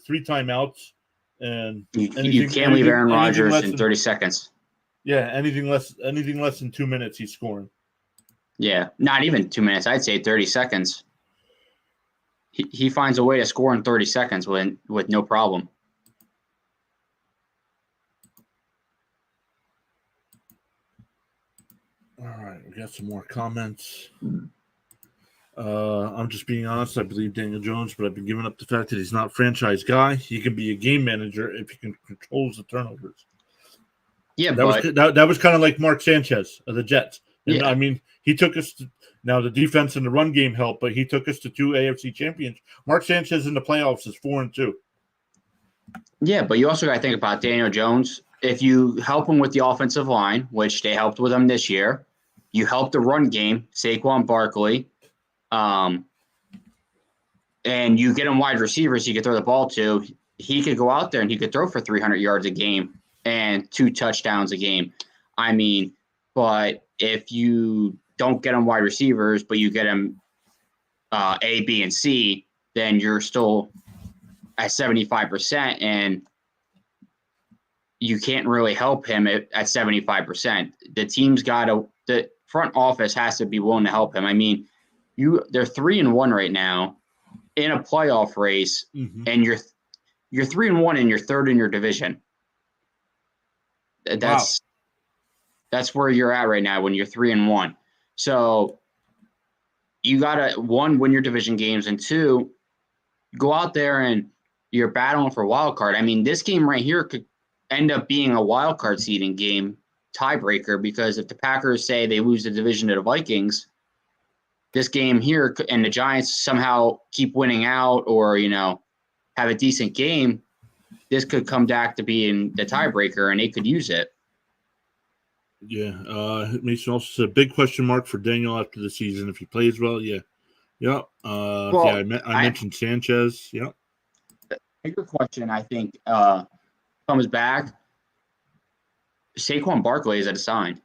3 timeouts and you can't leave Aaron Rodgers in 30 seconds. Yeah, anything less than 2 minutes, he's scoring. Yeah, not even 2 minutes. I'd say 30 seconds. He finds a way to score in 30 seconds with no problem. All right, we got some more comments. I'm just being honest. I believe Daniel Jones, but I've been giving up the fact that he's not a franchise guy. He can be a game manager if he can control the turnovers. Yeah, that was kind of like Mark Sanchez of the Jets. And yeah. I mean, he took us to, now the defense and the run game helped, but he took us to 2 AFC champions. Mark Sanchez in the playoffs is 4-2. Yeah, but you also got to think about Daniel Jones. If you help him with the offensive line, which they helped with him this year, you help the run game, Saquon Barkley, and you get him wide receivers he could throw the ball to, he could go out there and he could throw for 300 yards a game and 2 touchdowns a game. I mean, but if you don't get him wide receivers, but you get him A, B, and C, then you're still at 75%, and you can't really help him at 75%. The front office has to be willing to help him. I mean, they're 3-1 right now in a playoff race, Mm-hmm. and you're 3-1 and you're third in your division. That's where you're at right now when you're 3-1. So you gotta, 1, win your division games, and 2, go out there and you're battling for a wild card. I mean, this game right here could end up being a wild card seeding game tiebreaker, because if the Packers say they lose the division to the Vikings, this game here, and the Giants somehow keep winning out or, have a decent game, this could come back to being the tiebreaker, and they could use it. Yeah. Mason also said, big question mark for Daniel after the season. If he plays well, yeah. Yep. I mentioned Sanchez. Yep. Bigger question, I think, comes back. Saquon Barkley is at a sign.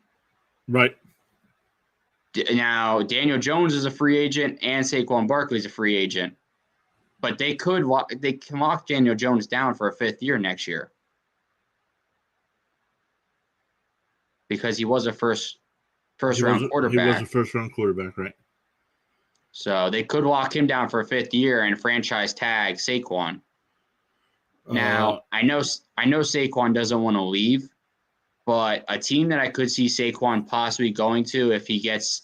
Right. Now, Daniel Jones is a free agent and Saquon Barkley is a free agent. But they can lock Daniel Jones down for a 5th year next year, because he was a first round quarterback. He was a first-round quarterback, right? So they could lock him down for a 5th year and franchise tag Saquon. Now, I know Saquon doesn't want to leave, but a team that I could see Saquon possibly going to if he hits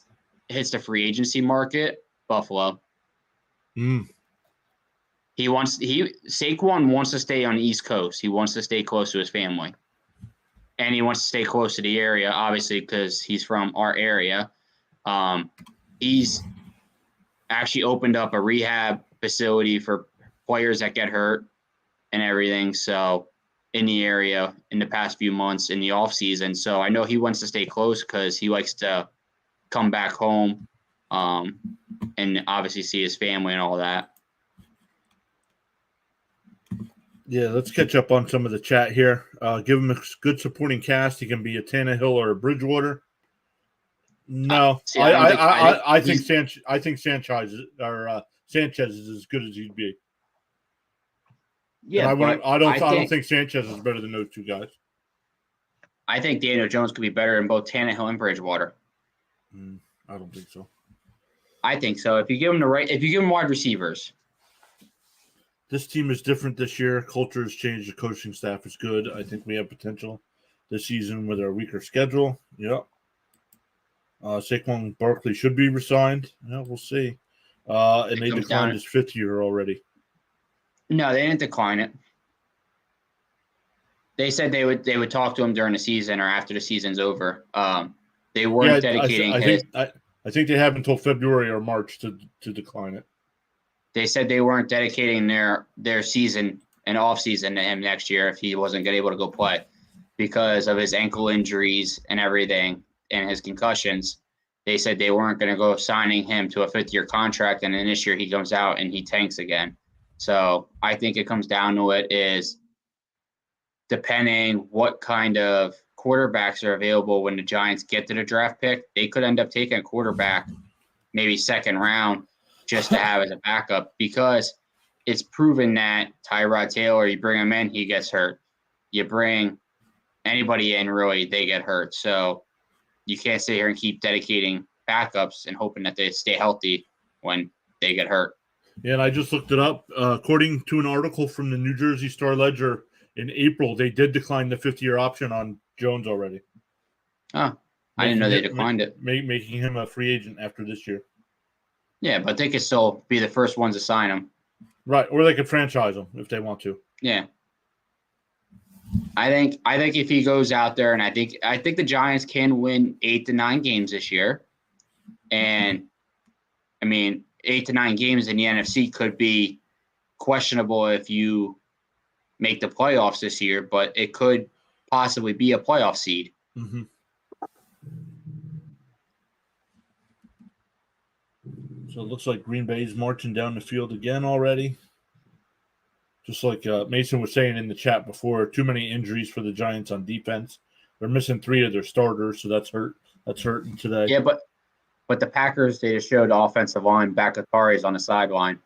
the free agency market, Buffalo. Saquon wants to stay on the East Coast. He wants to stay close to his family. And he wants to stay close to the area, obviously, because he's from our area. He's actually opened up a rehab facility for players that get hurt and everything. So in the area in the past few months in the off season. So I know he wants to stay close because he likes to come back home and obviously see his family and all that. Yeah, let's catch up on some of the chat here. Give him a good supporting cast. He can be a Tannehill or a Bridgewater. No, I think Sanchez is as good as he'd be. Yeah, I don't think Sanchez is better than those two guys. I think Daniel Jones could be better in both Tannehill and Bridgewater. I don't think so. I think so. If you give him wide receivers. This team is different this year. Culture has changed. The coaching staff is good. I think we have potential this season with our weaker schedule. Yep. Saquon Barkley should be resigned. Yeah, we'll see. And they declined his 5th year already. No, they didn't decline it. They said they would talk to him during the season or after the season's over. They weren't dedicating. I think they have until February or March to decline it. They said they weren't dedicating their season and off season to him next year if he wasn't able to go play because of his ankle injuries and everything and his concussions. They said they weren't going to go signing him to a 5th-year contract, and then this year he comes out and he tanks again. So I think it comes down to it is depending what kind of quarterbacks are available when the Giants get to the draft pick, they could end up taking a quarterback maybe 2nd round just to have as a backup because it's proven that Tyrod Taylor, you bring him in, he gets hurt. You bring anybody in, really, they get hurt. So you can't sit here and keep dedicating backups and hoping that they stay healthy when they get hurt. Yeah, and I just looked it up. According to an article from the New Jersey Star-Ledger, in April, they did decline the 5th-year option on Jones already. Oh, I didn't know they declined it. Making him a free agent after this year. Yeah, but they could still be the first ones to sign him. Right, or they could franchise him if they want to. Yeah. I think if he goes out there, and I think the Giants can win 8 to 9 games this year. And, 8 to 9 games in the NFC could be questionable if you make the playoffs this year, but it could possibly be a playoff seed. Mm-hmm. So it looks like Green Bay is marching down the field again already. Just like Mason was saying in the chat before, too many injuries for the Giants on defense. They're missing 3 of their starters, so that's hurting today. Yeah, but the Packers, they just showed the offensive line back at Bakatari's on the sideline.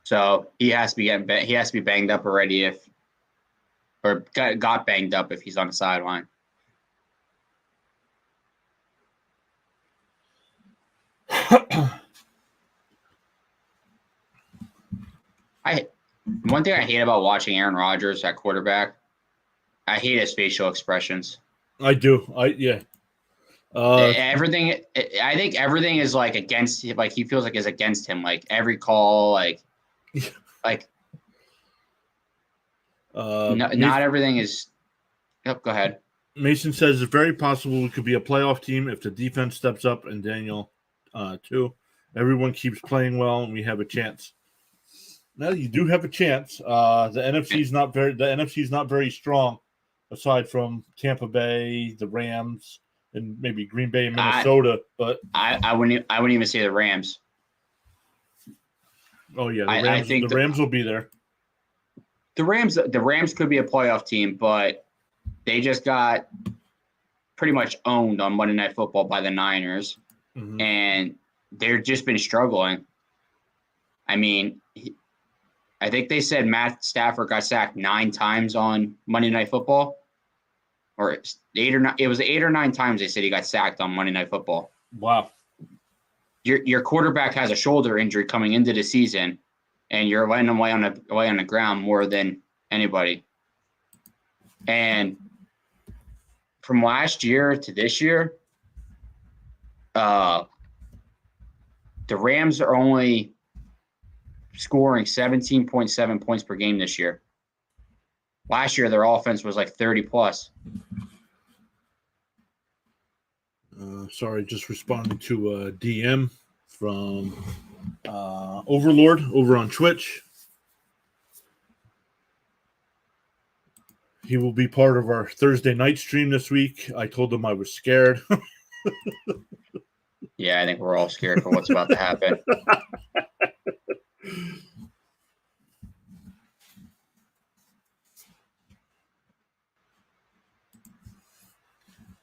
So he has to be banged up already got banged up if he's on the sideline. One thing I hate about watching Aaron Rodgers at quarterback, I hate his facial expressions. I do. Everything. I think everything is like against. Like he feels like is against him. Like every call. Not everything is. Yep. Go ahead. Mason says it's very possible we could be a playoff team if the defense steps up and Daniel too. Everyone keeps playing well and we have a chance. Now you do have a chance. The NFC is not very strong, aside from Tampa Bay, the Rams, and maybe Green Bay and Minnesota. But I wouldn't even say the Rams. Oh yeah, the Rams will be there. The Rams could be a playoff team, but they just got pretty much owned on Monday Night Football by the Niners, and they've just been struggling. I think they said Matt Stafford got sacked 9 times on Monday Night Football, or 8 or 9. It was 8 or 9 times they said he got sacked on Monday Night Football. Wow. Your quarterback has a shoulder injury coming into the season, and you're letting him lay on the ground more than anybody. And from last year to this year, the Rams are only scoring 17.7 points per game this year. Last year, their offense was like 30 plus. Sorry, just responding to a DM from Overlord over on Twitch. He will be part of our Thursday night stream this week. I told him I was scared. Yeah, I think we're all scared for what's about to happen.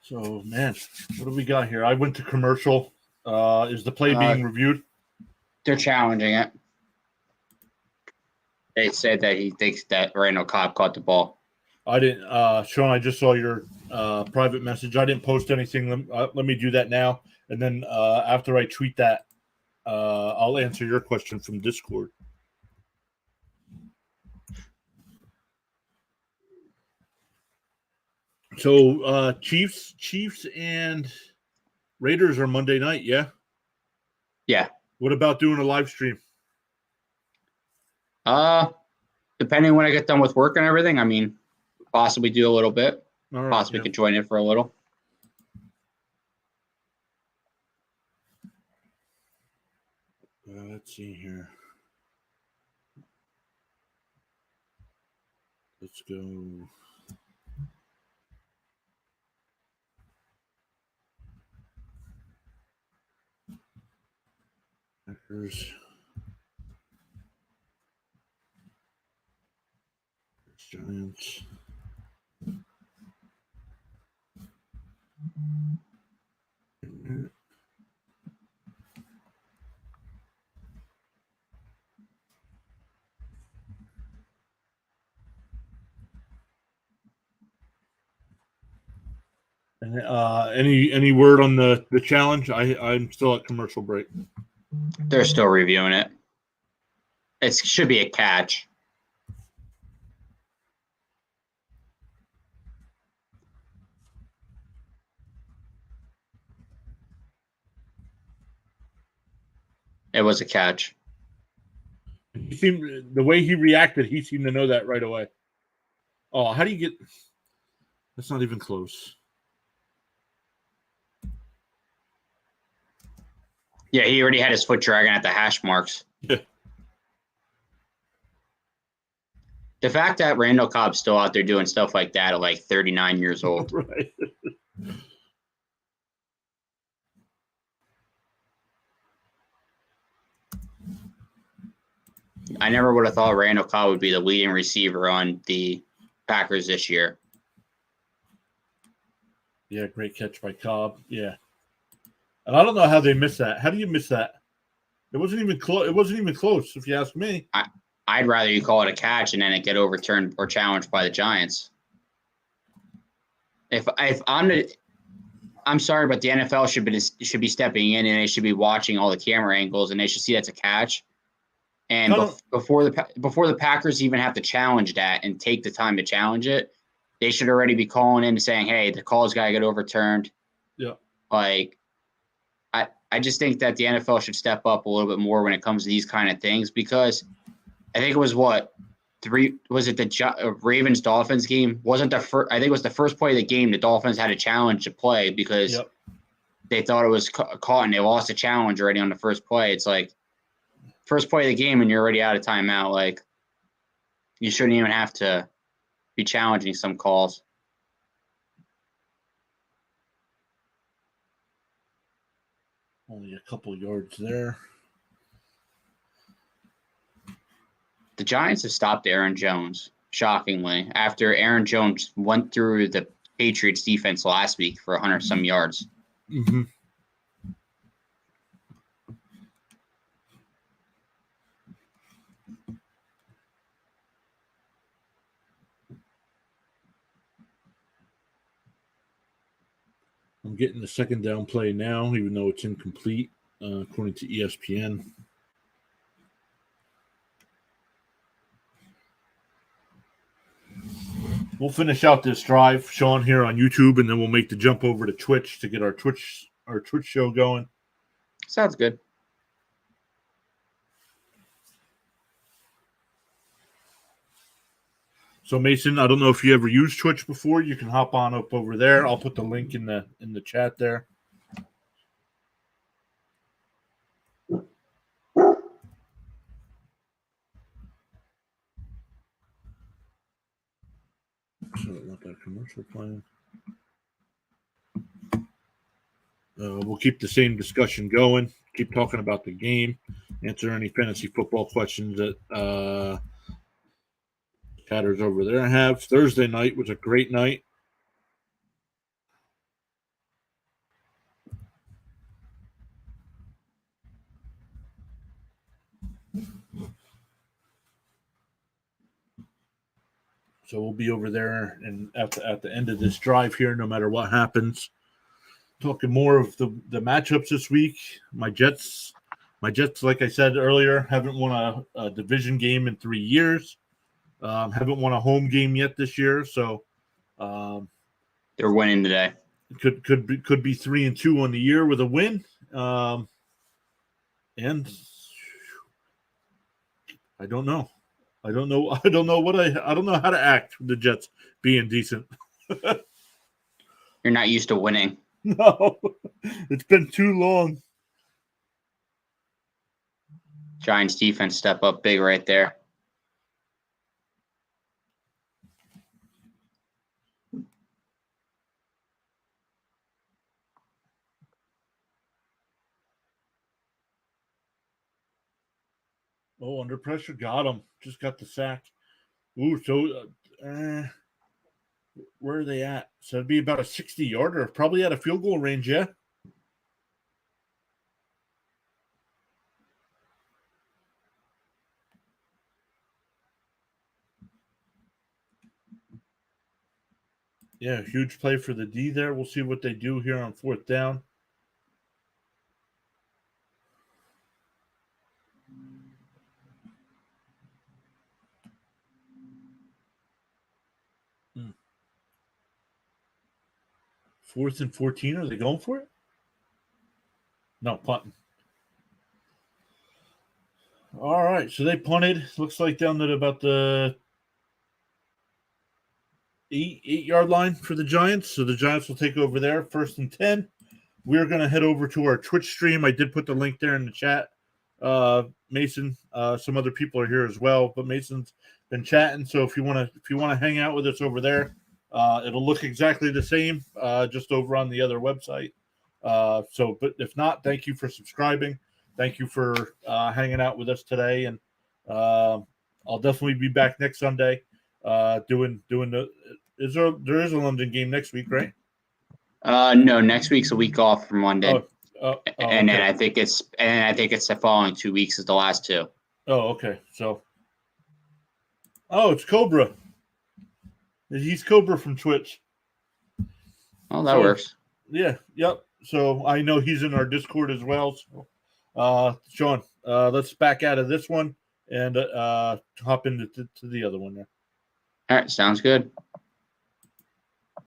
So, man, what do we got here? I went to commercial. Is the play being reviewed? They're challenging it. They said that he thinks that Randall Cobb caught the ball. I didn't, Sean. I just saw your private message. I didn't post anything. Let me do that now, and then after I tweet that, I'll answer your question from Discord. So, Chiefs, and Raiders are Monday night. Yeah. Yeah. What about doing a live stream? Depending when I get done with work and everything, I mean, possibly do a little bit. All right, possibly could join in for a little. Let's see here. Let's go. Packers. Giants. And any word on the challenge? I'm still at commercial break. They're still reviewing it. It should be a catch. It was a catch. He seemed, the way he reacted, he seemed to know that right away. Oh, how do you get? That's not even close. Yeah, he already had his foot dragging at the hash marks. Yeah. The fact that Randall Cobb's still out there doing stuff like that at like 39 years old. Right. I never would have thought Randall Cobb would be the leading receiver on the Packers this year. Yeah, great catch by Cobb. Yeah. And I don't know how they missed that. How do you miss that? It wasn't even close. It wasn't even close, if you ask me. I'd rather you call it a catch and then it get overturned or challenged by the Giants. If I'm sorry, but the NFL should be stepping in and they should be watching all the camera angles and they should see that's a catch. And before the Packers even have to challenge that and take the time to challenge it, they should already be calling in and saying, "Hey, the call's got to get overturned." Yeah. Like, I just think that the NFL should step up a little bit more when it comes to these kind of things because I think it was the Ravens Dolphins game? Wasn't the first? I think it was the first play of the game. The Dolphins had a challenge to play because they thought it was caught and they lost the challenge already on the first play. It's like first play of the game and you're already out of timeout. Like you shouldn't even have to be challenging some calls. Only a couple yards there. The Giants have stopped Aaron Jones, shockingly, after Aaron Jones went through the Patriots defense last week for 100-some yards. Mm-hmm. I'm getting the second down play now, even though it's incomplete, according to ESPN. We'll finish out this drive, Sean, here on YouTube, and then we'll make the jump over to Twitch to get our Twitch show going. Sounds good. So Mason, I don't know if you ever used Twitch before. You can hop on up over there. I'll put the link in the chat there. So not that commercial playing. We'll keep the same discussion going. Keep talking about the game. Answer any fantasy football questions that chatters over there have. Thursday night was a great night. So we'll be over there and at the end of this drive here, no matter what happens. Talking more of the matchups this week. My Jets, like I said earlier, haven't won a division game in 3 years. Haven't won a home game yet this year, so they're winning today. Could be 3-2 on the year with a win. And I don't know. I don't know how to act with the Jets being decent. You're not used to winning. No, it's been too long. Giants defense step up big right there. Oh, under pressure, got him. Just got the sack. Ooh, so where are they at? So it'd be about a 60-yarder, probably at a field goal range, yeah. Yeah, huge play for the D there. We'll see what they do here on 4th down. Fourth and 14. Are they going for it? No, punting. All right, so they punted. Looks like down at about the 8-yard line for the Giants. So the Giants will take over there. 1st and 10. We're going to head over to our Twitch stream. I did put the link there in the chat. Mason, some other people are here as well, but Mason's been chatting. So if you want to hang out with us over there, it'll look exactly the same, just over on the other website. But if not, thank you for subscribing. Thank you for hanging out with us today, and I'll definitely be back next Sunday. Doing the there is a London game next week, right? No, next week's a week off from London. And then I think it's the following 2 weeks is the last 2. Oh, okay. So, it's Cobra. He's Cobra from Twitch. Oh, that works. Yeah. Yep. So I know he's in our Discord as well. So, Sean, let's back out of this one and hop into the other one there. All right, sounds good.